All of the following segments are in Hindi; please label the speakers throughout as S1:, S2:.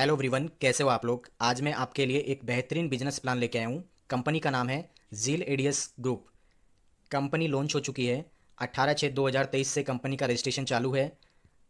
S1: हेलो एवरीवन, कैसे हो आप लोग। आज मैं आपके लिए एक बेहतरीन बिजनेस प्लान लेके आया हूँ। कंपनी का नाम है जील एडियस ग्रुप। कंपनी लॉन्च हो चुकी है। 18/6/2023 से कंपनी का रजिस्ट्रेशन चालू है।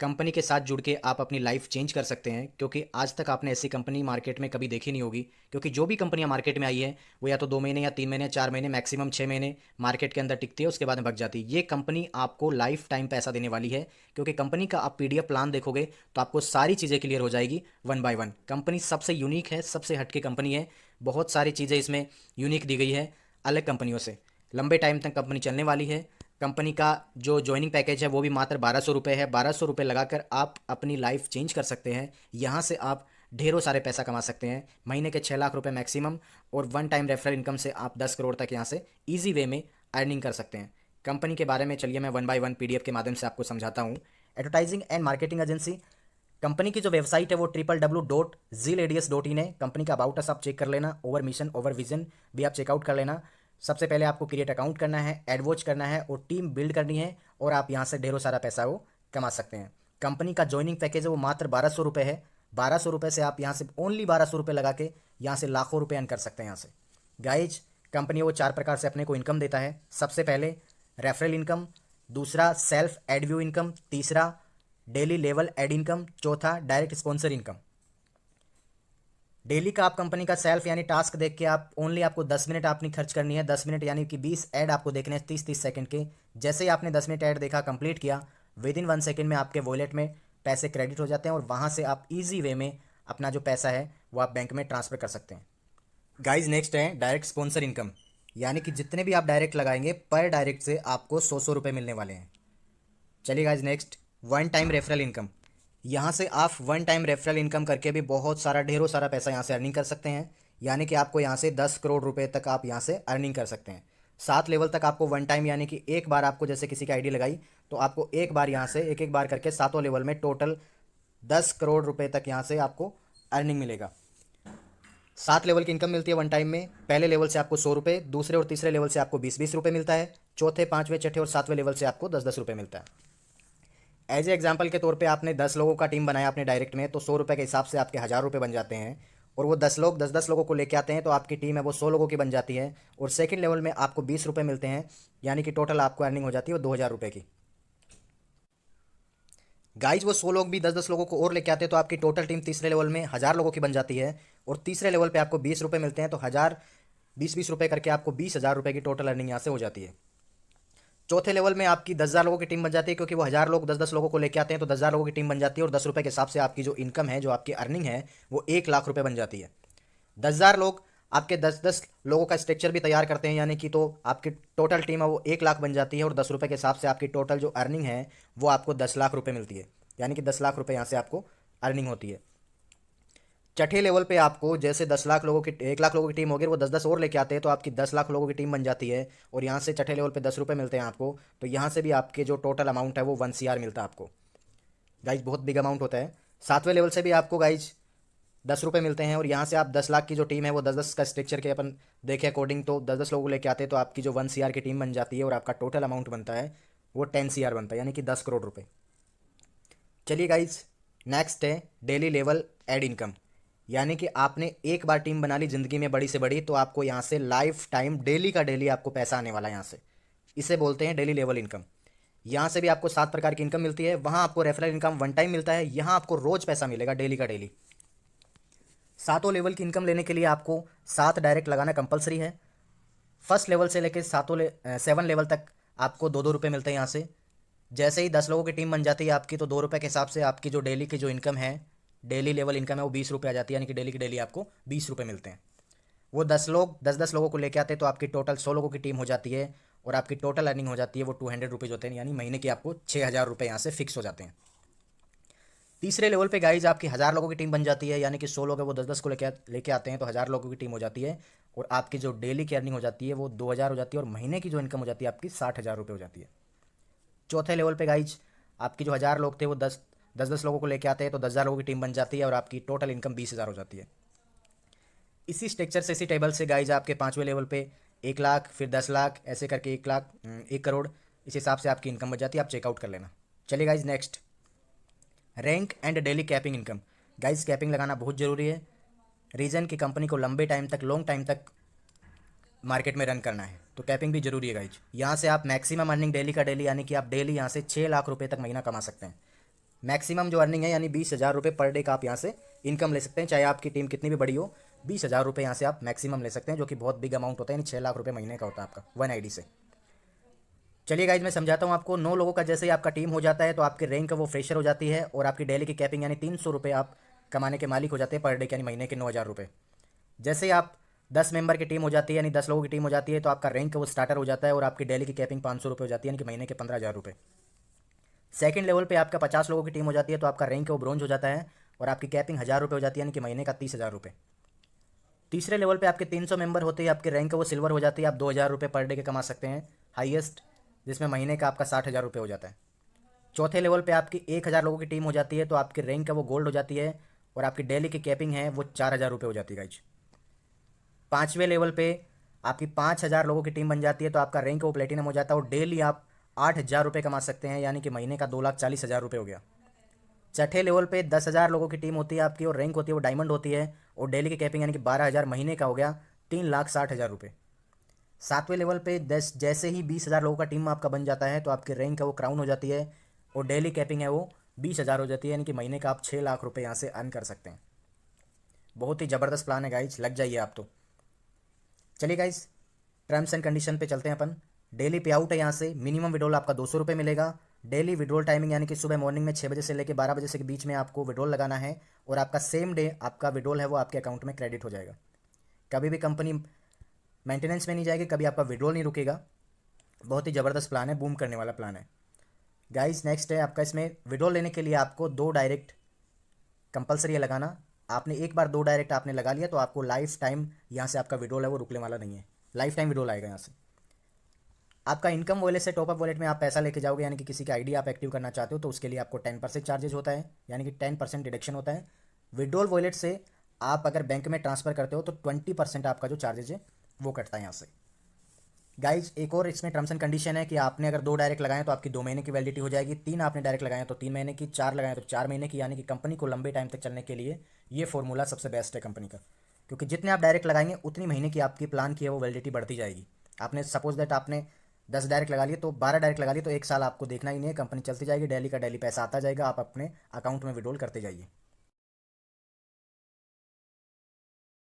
S1: कंपनी के साथ जुड़ के आप अपनी लाइफ चेंज कर सकते हैं, क्योंकि आज तक आपने ऐसी कंपनी मार्केट में कभी देखी नहीं होगी। क्योंकि जो भी कंपनियां मार्केट में आई है वो या तो 2 महीने या 3 महीने 4 महीने मैक्सिमम 6 महीने मार्केट के अंदर टिकती है, उसके बाद में भग जाती है। ये कंपनी आपको लाइफ टाइम पैसा देने वाली है, क्योंकि कंपनी का आप पीडीएफ प्लान देखोगे तो आपको सारी चीज़ें क्लियर हो जाएगी वन बाय वन। कंपनी सबसे यूनिक है, सबसे हटके कंपनी है। बहुत सारी चीज़ें इसमें यूनिक दी गई है अलग कंपनियों से। लंबे टाइम तक कंपनी चलने वाली है। कंपनी का जो ज्वाइनिंग पैकेज है वो भी मात्र 1200 रुपये है। 1200 रुपये लगाकर आप अपनी लाइफ चेंज कर सकते हैं। यहाँ से आप ढेरों सारे पैसा कमा सकते हैं, महीने के 6 लाख रुपये मैक्सिमम। और वन टाइम रेफरल इनकम से आप 10 करोड़ तक यहाँ से ईजी वे में अर्निंग कर सकते हैं। कंपनी के बारे में चलिए मैं वन बाय वन पीडीएफ के माध्यम से आपको समझाता हूँ। Advertising and marketing agency. Company की जो वेबसाइट है वो www.ziladius.in है। कंपनी का अबाउट अस आप चेक कर लेना, ओवर मिशन ओवर विजन भी आप चेकआउट कर लेना। सबसे पहले आपको क्रिएट अकाउंट करना है, एडवॉच करना है और टीम बिल्ड करनी है, और आप यहाँ से ढेरों सारा पैसा वो कमा सकते हैं। कंपनी का ज्वाइनिंग पैकेज है वो मात्र 1200 रुपये है। 1200 रुपये से आप यहाँ से ओनली 1200 रुपये लगा के यहाँ से लाखों रुपये अर्न कर सकते हैं। यहाँ से गाइज कंपनी वो 4 प्रकार से अपने को इनकम देता है। सबसे पहले रेफरल इनकम, दूसरा सेल्फ एडव्यू इनकम, तीसरा डेली लेवल एड इनकम, चौथा डायरेक्ट स्पॉन्सर इनकम। डेली का आप कंपनी का सेल्फ यानी टास्क देख के आप ओनली आपको 10 मिनट अपनी खर्च करनी है। 10 मिनट यानी कि 20 ऐड आपको देखने हैं 30-30 सेकंड के। जैसे ही आपने 10 मिनट ऐड देखा, कंप्लीट किया, विद इन 1 सेकंड में आपके वॉलेट में पैसे क्रेडिट हो जाते हैं, और वहाँ से आप ईजी वे में अपना जो पैसा है वो आप बैंक में ट्रांसफ़र कर सकते हैं। गाइज नेक्स्ट है डायरेक्ट स्पॉन्सर इनकम, यानी कि जितने भी आप डायरेक्ट लगाएंगे पर डायरेक्ट से आपको 100 रुपये मिलने वाले हैं। चलिए guys next, one time referral income. यहाँ से आप वन टाइम रेफरल इनकम करके भी बहुत सारा ढेरों सारा पैसा यहाँ से अर्निंग कर सकते हैं। यानी कि आपको यहाँ से 10 करोड़ रुपए तक आप यहाँ से अर्निंग कर सकते हैं। 7 लेवल तक आपको वन टाइम, यानी कि एक बार आपको जैसे किसी की आईडी लगाई तो आपको एक बार यहाँ से एक एक बार करके 7वें लेवल में टोटल 10 करोड़ रुपए तक यहाँ से आपको अर्निंग मिलेगा। 7 लेवल की इनकम मिलती है वन टाइम में। पहले लेवल से आपको 100 रुपये, दूसरे और तीसरे लेवल से आपको 20-20 रुपये मिलता है, चौथे 5वें 6ठे और 7वें लेवल से आपको 10-10 रुपये मिलता है। एज ए एग्जाम्पल के तौर पे आपने 10 लोगों का टीम बनाया अपने डायरेक्ट में, तो 100 रुपये के हिसाब से आपके 1000 रुपये बन जाते हैं। और वो 10 लोग 10-10 लोगों को लेके आते हैं तो आपकी टीम है वो 100 लोगों की बन जाती है। और सेकंड लेवल में आपको 20 रुपये मिलते हैं, यानी कि टोटल आपको अर्निंग हो जाती है वो 2000 रुपये की। गाइज वो 100 लोग भी 10-10 लोगों को और लेके आते हैं तो आपकी टोटल टीम तीसरे लेवल में 1000 लोगों की बन जाती है। और तीसरे लेवल पे आपको 20 रुपये मिलते हैं, तो 1000 20-20 रुपये करके आपको 20,000 रुपये की टोटल अर्निंग यहाँ से हो जाती है। चौथे लेवल में आपकी 10,000 लोगों की टीम बन जाती है, क्योंकि वो 1000 लोग 10-10 लोगों को लेके आते हैं तो 10,000 लोगों की टीम बन जाती है। और 10 रुपये के हिसाब से आपकी जो इनकम है, जो आपकी अर्निंग है, वो 1 लाख रुपये बन जाती है। 10,000 लोग आपके 10-10 लोगों का स्ट्रक्चर भी तैयार करते हैं, यानी कि तो आपकी टोटल टीम है वो 1 लाख बन जाती है। और 10 रुपये के हिसाब से आपकी टोटल जो अर्निंग है वो आपको 10 लाख रुपये मिलती है, यानी कि 10 लाख रुपये यहाँ से आपको अर्निंग होती है। छठे लेवल पे आपको जैसे 10 लाख लोगों की 1 लाख लोगों की टीम होगी, वो 10-10 और लेके आते हैं तो आपकी 10 लाख लोगों की टीम बन जाती है। और यहाँ से छठे लेवल पे 10 रुपये मिलते हैं आपको, तो यहाँ से भी आपके जो टोटल अमाउंट है वो 1 CR मिलता है आपको। गाइज बहुत बिग अमाउंट होता है। 7वें लेवल से भी आपको गाइज 10 रुपये मिलते हैं, और यहाँ से आप 10 लाख की जो टीम है वो 10-10 का स्ट्रक्चर के अपन देखे अकॉर्डिंग तो 10-10 लोगों को लेके आते हैं तो आपकी जो 1 CR की टीम बन जाती है, और आपका टोटल अमाउंट बनता है वो 10 CR बनता है, यानी कि 10 करोड़ रुपये। चलिए गाइज नेक्स्ट है डेली लेवल एड इनकम, यानी कि आपने एक बार टीम बना ली ज़िंदगी में बड़ी से बड़ी, तो आपको यहाँ से लाइफ टाइम डेली का डेली आपको पैसा आने वाला है यहाँ से। इसे बोलते हैं डेली लेवल इनकम। यहाँ से भी आपको 7 प्रकार की इनकम मिलती है। वहाँ आपको रेफरल इनकम वन टाइम मिलता है, यहाँ आपको रोज पैसा मिलेगा डेली का डेली। 7वें लेवल की इनकम लेने के लिए आपको 7 डायरेक्ट लगाना कंपलसरी है। फर्स्ट लेवल से लेकर 7 लेवल तक आपको 2-2 रुपये मिलते हैं यहाँ से। जैसे ही 10 लोगों की टीम बन जाती है आपकी, तो 2 रुपये के हिसाब से आपकी जो डेली की जो इनकम है, डेली लेवल इनकम है वो 20 रुपये आ जाती है, यानी कि डेली की डेली आपको 20 रुपये मिलते हैं। वो 10 लोग 10-10 लोगों को लेके आते हैं तो आपकी टोटल 100 लोगों की टीम हो जाती है, और आपकी टोटल अर्निंग हो जाती है वो 200 रुपीज़ होते हैं, यानी महीने की आपको 6,000 रुपये यहाँ से फिक्स हो जाते हैं। तीसरे लेवल पे गाइज आपकी 1000 लोगों की टीम बन जाती है, यानी कि 100 लोग है वो 10-10 को लेके आते हैं तो 1000 लोगों की टीम हो जाती है। और आपकी जो डेली की अर्निंग हो जाती है वो 2000 हो जाती है, और महीने की जो इनकम हो जाती है आपकी 60,000 रुपये हो जाती है। चौथे लेवल पे गाइज आपकी जो 1000 लोग थे वो 10-10 लोगों को लेके आते हैं तो 10,000 लोगों की टीम बन जाती है, और आपकी टोटल इनकम 20,000 हो जाती है। इसी स्ट्रक्चर से, इसी टेबल से गाइज आपके 5वें लेवल पे 1 लाख, फिर 10 लाख, ऐसे करके 1 लाख, 1 करोड़, इस हिसाब से आपकी इनकम बन जाती है। आप चेकआउट कर लेना। चलिए guys next, rank and daily capping income. Guys capping लगाना बहुत ज़रूरी है। रीज़न की कंपनी को लंबे टाइम तक, लॉन्ग टाइम तक मार्केट में रन करना है, तो कैपिंग भी जरूरी है गाइज। यहाँ से आप मैक्सिमम अर्निंग डेली का डेली, यानी कि आप डेली यहाँ से 6 लाख रुपए तक महीना कमा सकते हैं। मैक्सिमम जो अर्निंग है यानी 20,000 रुपये पर डे का आप यहाँ से इनकम ले सकते हैं, चाहे आपकी टीम कितनी भी बड़ी हो। 20,000 रुपये यहाँ से आप मैक्सिमम ले सकते हैं, जो कि बहुत बिग अमाउंट होता है, यानी 6 लाख रुपये महीने का होता है आपका 1 ID से। चलिए गाइज मैं समझाता हूँ आपको। 9 लोगों का जैसे ही आपका टीम हो जाता है तो आपके रैंक वो फ्रेशर हो जाती है, और आपकी डेली की कैपिंग यानी 300 रुपये आप कमाने के मालिक हो जाते हैं पर डे के, यानी महीने के 9,000 रुपये। जैसे ही आप 10 मेंबर की टीम हो जाती है, यानी 10 लोगों की टीम हो जाती है, तो आपका रैंक वो स्टार्टर हो जाता है, और आपकी डेली की कैपिंग 500 रुपये हो जाती है, यानी कि महीने के 15,000 रुपये। सेकंड लेवल पे आपका 50 लोगों की टीम हो जाती है, तो आपका रैंक वो ब्रोंज हो जाता है, और आपकी कैपिंग 1,000 रुपये हो जाती है, यानी कि महीने का 30,000 रुपये। तीसरे लेवल पे आपके 300 मेंबर होते हैं, आपके रैंक वो सिल्वर हो जाती है, आप 2,000 रुपये पर डे के कमा सकते हैं हाईएस्ट, जिसमें महीने का आपका 60,000 रुपये हो जाता है। चौथे लेवल पे आपकी 1,000 लोगों की टीम हो जाती है, तो आपकी रैंक है वो गोल्ड हो जाती है, और आपकी डेली की कैपिंग है वो 4,000 रुपये हो जाती है गाइज। पाँचवें लेवल पे आपकी 5,000 लोगों की टीम बन जाती है, तो आपका रैंक वो प्लेटिनम हो जाता है, और डेली आप 8,000 रुपये कमा सकते हैं, यानी कि महीने का 2,40,000 रुपये हो गया। छठे लेवल पे 10,000 लोगों की टीम होती है आपकी, और रैंक होती है वो डायमंड होती है, और डेली की कैपिंग यानी कि 12,000 महीने का हो गया 3,60,000 रुपये। सातवें लेवल पे 10 जैसे ही 20,000 लोगों का टीम आपका बन जाता है, तो आपकी रैंक है वो क्राउन हो जाती है, और डेली कैपिंग है वो 20,000 हो जाती है, यानी कि महीने का आप 6 लाख रुपये यहाँ से अर्न कर सकते हैं। बहुत ही ज़बरदस्त प्लान है गाइज, लग जाइए आप तो। चलिए गाइज टर्म्स एंड कंडीशन पे चलते हैं अपन। डेली पे आउट है यहाँ से, मिनिमम विड्रॉल आपका 200 रुपये मिलेगा। डेली विड्रॉल टाइमिंग यानी कि सुबह मॉर्निंग में 6 बजे से लेकर 12 बजे से के बीच में आपको विड्रॉल लगाना है, और आपका सेम डे आपका विड्रॉल है वो आपके अकाउंट में क्रेडिट हो जाएगा। कभी भी कंपनी मेंटेनेंस में नहीं जाएगी, कभी आपका विड्रॉल नहीं रुकेगा। बहुत ही ज़बरदस्त प्लान है, बूम करने वाला प्लान है गाइज। नेक्स्ट है आपका, इसमें विड्रॉल लेने के लिए आपको 2 डायरेक्ट कंपलसरी है लगाना। आपने एक बार 2 डायरेक्ट आपने लगा लिया, तो आपको लाइफ टाइम यहाँ से आपका विड्रॉल है वो रुकने वाला नहीं है, लाइफ टाइम विड्रॉल आएगा यहाँ से। आपका इनकम वॉलेट से टॉपअप वॉलेट में आप पैसा लेके जाओगे, यानी कि किसी की आईडी आप एक्टिव करना चाहते हो, तो उसके लिए आपको 10% चार्जेज होता है, यानी कि 10% डिडक्शन होता है। विड्रॉल वॉलेट से आप अगर बैंक में ट्रांसफ़र करते हो तो 20% आपका जो चार्जेज है वो कटता है यहाँ से। गाइज एक और इसमें टर्म्स एंड कंडीशन है कि आपने अगर 2 डायरेक्ट लगाए तो आपकी 2 महीने की वैलिडिटी हो जाएगी, 3 आपने डायरेक्ट लगाए तो 3 महीने की, 4 लगाए तो 4 महीने की, यानी कि कंपनी को लंबे टाइम तक चलने के लिए ये फॉर्मूला सबसे बेस्ट है कंपनी का, क्योंकि जितने आप डायरेक्ट लगाएंगे उतनी महीने की आपकी प्लान की है वो वैलिडिटी बढ़ती जाएगी। आपने सपोज दैट आपने 10 डायरेक्ट लगा लिए, तो 12 डायरेक्ट लगा लिए, तो 1 साल आपको देखना ही नहीं है, कंपनी चलती जाएगी, डेली का डेली पैसा आता जाएगा, आप अपने अकाउंट में विड्रॉल करते जाइए।